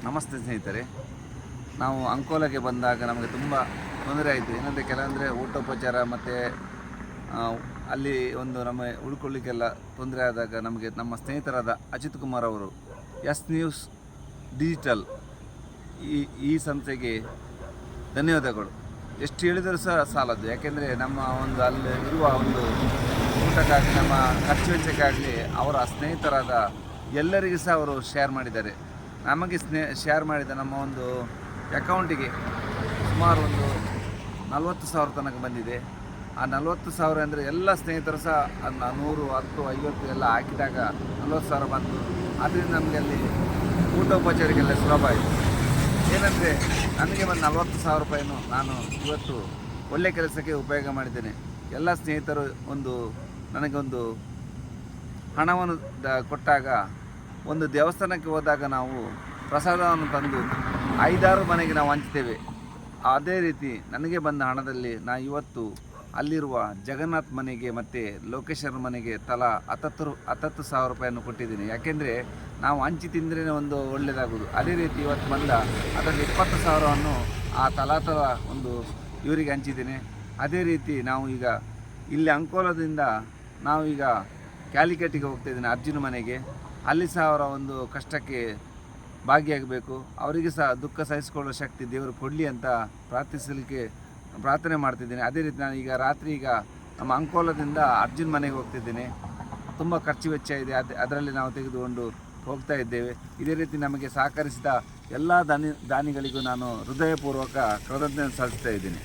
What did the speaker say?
ನಮಸ್ತೆ ಸ್ನೇಹಿತರೆ. ನಾವು ಅಂಕೋಲಾಗೆ ಬಂದಾಗ ನಮಗೆ ತುಂಬ ತೊಂದರೆ ಆಯಿತು. ಏನಂದರೆ ಕೆಲವಂದರೆ ಊಟೋಪಚಾರ ಮತ್ತು ಅಲ್ಲಿ ಒಂದು ನಮ್ಮ ಉಳ್ಕೊಳ್ಳಿಕ್ಕೆಲ್ಲ ತೊಂದರೆ ಆದಾಗ ನಮಗೆ ನಮ್ಮ ಸ್ನೇಹಿತರಾದ ಅಜಿತ್ ಕುಮಾರ್ ಅವರು ಎಸ್ ನ್ಯೂಸ್ ಡಿಜಿಟಲ್ ಈ ಈ ಸಂಸ್ಥೆಗೆ ಧನ್ಯವಾದಗಳು. ಎಷ್ಟು ಹೇಳಿದರೂ ಸಹ ಸಾಲದು. ಯಾಕೆಂದರೆ ನಮ್ಮ ಒಂದು ಅಲ್ಲಿ ಇರುವ ಒಂದು ಊಟಕ್ಕಾಗಲಿ ನಮ್ಮ ಖರ್ಚು ವೆಚ್ಚಕ್ಕಾಗಲಿ ಅವರ ಸ್ನೇಹಿತರಾದ ಎಲ್ಲರಿಗೂ ಸಹ ಅವರು ಶೇರ್ ಮಾಡಿದ್ದಾರೆ. ನಮಗೆ ಶೇರ್ ಮಾಡಿದ ನಮ್ಮ ಒಂದು ಅಕೌಂಟಿಗೆ ಸುಮಾರು ಒಂದು 40,000 ತನಕ ಬಂದಿದೆ. ಆ 40,000 ಅಂದರೆ ಎಲ್ಲ ಸ್ನೇಹಿತರು ಸಹ 100, 10, 50 ಎಲ್ಲ ಹಾಕಿದಾಗ 40,000 ಬಂತು. ಅದರಿಂದ ನಮಗೆ ಅಲ್ಲಿ ಊಟೋಪಚಾರಿಗೆಲ್ಲ ಸುಲಭ ಆಯಿತು. ಏನಂದರೆ ನನಗೆ ಬಂದು 40,000 ರೂಪಾಯಿನೂ ನಾನು ಇವತ್ತು ಒಳ್ಳೆಯ ಕೆಲಸಕ್ಕೆ ಉಪಯೋಗ ಮಾಡಿದ್ದೇನೆ. ಎಲ್ಲ ಸ್ನೇಹಿತರು ನನಗೆ ಒಂದು ಹಣವನ್ನು ಕೊಟ್ಟಾಗ ಒಂದು ದೇವಸ್ಥಾನಕ್ಕೆ ಹೋದಾಗ ನಾವು ಪ್ರಸಾದವನ್ನು ತಂದು 5-6 ಮನೆಗೆ ನಾವು ಹಂಚ್ತೇವೆ. ಅದೇ ರೀತಿ ನನಗೆ ಬಂದ ಹಣದಲ್ಲಿ ಇವತ್ತು ಅಲ್ಲಿರುವ ಜಗನ್ನಾಥ್ ಮನೆಗೆ ಮತ್ತು ಲೋಕೇಶ್ವರ ಮನೆಗೆ ತಲಾ 10,000 ರೂಪಾಯಿಯನ್ನು ಕೊಟ್ಟಿದ್ದೀನಿ. ಯಾಕೆಂದರೆ ನಾವು ಹಂಚಿ ತಿಂದ್ರೇ ಒಂದು ಒಳ್ಳೆಯದಾಗೋದು. ಅದೇ ರೀತಿ ಇವತ್ತು ಬಂದ ಅದರಲ್ಲಿ 20,000ವನ್ನು ತಲಾ ಒಂದು ಇವರಿಗೆ ಹಂಚಿದ್ದೀನಿ. ಅದೇ ರೀತಿ ನಾವು ಈಗ ಇಲ್ಲಿ ಅಂಕೋಲದಿಂದ ನಾವೀಗ ಕ್ಯಾಲಿಕಟ್ಟಿಗೆ ಹೋಗ್ತಾಯಿದ್ದೀನಿ ಅರ್ಜುನ ಮನೆಗೆ. ಅಲ್ಲಿ ಸಹ ಅವರ ಒಂದು ಕಷ್ಟಕ್ಕೆ ಭಾಗಿಯಾಗಬೇಕು. ಅವರಿಗೆ ಸಹ ದುಃಖ ಸಹಿಸಿಕೊಳ್ಳುವ ಶಕ್ತಿ ದೇವರು ಕೊಡಲಿ ಅಂತ ಪ್ರಾರ್ಥನೆ ಮಾಡ್ತಿದ್ದೀನಿ. ಅದೇ ರೀತಿ ನಾನು ರಾತ್ರಿ ನಮ್ಮ ಅಂಕೋಲದಿಂದ ಅರ್ಜುನ್ ಮನೆಗೆ ಹೋಗ್ತಿದ್ದೇನೆ. ತುಂಬ ಖರ್ಚು ವೆಚ್ಚ ಇದೆ. ಅದರಲ್ಲಿ ನಾವು ತೆಗೆದುಕೊಂಡು ಹೋಗ್ತಾ ಇದ್ದೇವೆ. ಇದೇ ರೀತಿ ನಮಗೆ ಸಹಕರಿಸಿದ ಎಲ್ಲ ದಾನಿಗಳಿಗೂ ನಾನು ಹೃದಯಪೂರ್ವಕ ಕೃತಜ್ಞತೆ ಸಲ್ಲಿಸ್ತಾ ಇದ್ದೀನಿ.